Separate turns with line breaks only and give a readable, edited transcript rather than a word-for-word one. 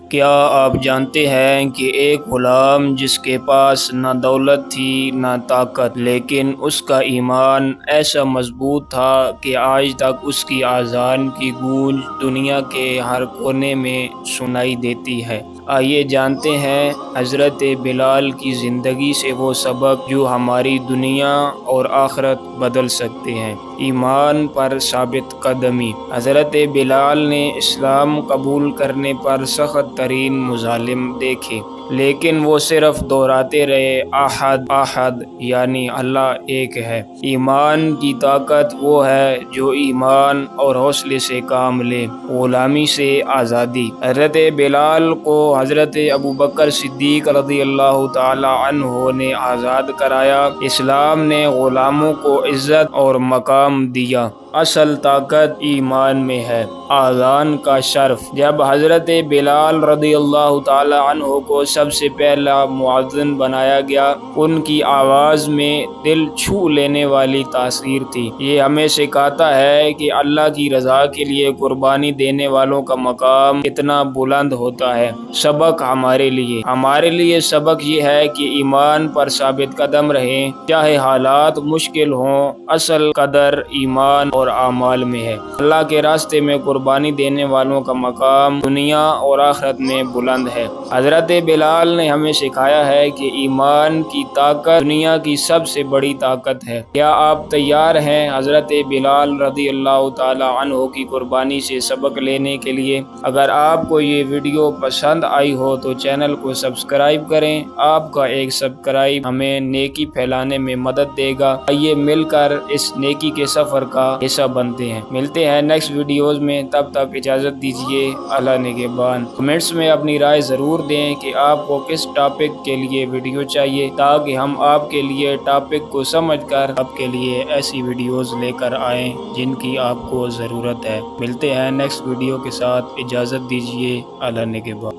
کیا آپ جانتے ہیں کہ ایک غلام جس کے پاس نہ دولت تھی نہ طاقت، لیکن اس کا ایمان ایسا مضبوط تھا کہ آج تک اس کی اذان کی گونج دنیا کے ہر کونے میں سنائی دیتی ہے۔ آئیے جانتے ہیں حضرت بلال کی زندگی سے وہ سبق جو ہماری دنیا اور آخرت بدل سکتے ہیں۔ ایمان پر ثابت قدمی۔ حضرت بلال نے اسلام قبول کرنے پر سخت ترین مظالم دیکھے، لیکن وہ صرف دہراتے رہے احد احد، یعنی اللہ ایک ہے۔ ایمان کی طاقت وہ ہے جو ایمان اور حوصلے سے کام لے۔ غلامی سے آزادی۔ حضرت بلال کو حضرت ابوبکر صدیق رضی اللہ تعالی عنہ نے آزاد کرایا۔ اسلام نے غلاموں کو عزت اور مقام دیا۔ اصل طاقت ایمان میں ہے۔ اذان کا شرف۔ جب حضرت بلال رضی اللہ تعالی عنہ کو سب سے پہلا مؤذن بنایا گیا، ان کی آواز میں دل چھو لینے والی تاثیر تھی۔ یہ ہمیں سکھاتا ہے کہ اللہ کی رضا کے لیے قربانی دینے والوں کا مقام کتنا بلند ہوتا ہے۔ سبق ہمارے لیے سبق یہ ہے کہ ایمان پر ثابت قدم رہیں، چاہے حالات مشکل ہوں۔ اصل قدر ایمان اور اعمال میں ہے۔ اللہ کے راستے میں قربانی دینے والوں کا مقام دنیا اور آخرت میں بلند ہے۔ حضرت بلال نے ہمیں سکھایا ہے کہ ایمان کی طاقت دنیا کی سب سے بڑی طاقت ہے۔ کیا آپ تیار ہیں حضرت بلال رضی اللہ تعالی عنہ کی قربانی سے سبق لینے کے لیے؟ اگر آپ کو یہ ویڈیو پسند آئی ہو تو چینل کو سبسکرائب کریں۔ آپ کا ایک سبسکرائب ہمیں نیکی پھیلانے میں مدد دے گا۔ آئیے مل کر اس نیکی کے سفر کا حصہ بنتے ہیں۔ ملتے ہیں نیکسٹ ویڈیوز میں، تب تک اجازت دیجیے۔ اللہ نگہبان۔ کمنٹس میں اپنی رائے ضرور دیں کہ آپ کو کس ٹاپک کے لیے ویڈیو چاہیے، تاکہ ہم آپ کے لیے ٹاپک کو سمجھ کر آپ کے لیے ایسی ویڈیوز لے کر آئیں جن کی آپ کو ضرورت ہے۔ ملتے ہیں نیکسٹ ویڈیو کے ساتھ، اجازت دیجیے۔ اللہ نگہبان۔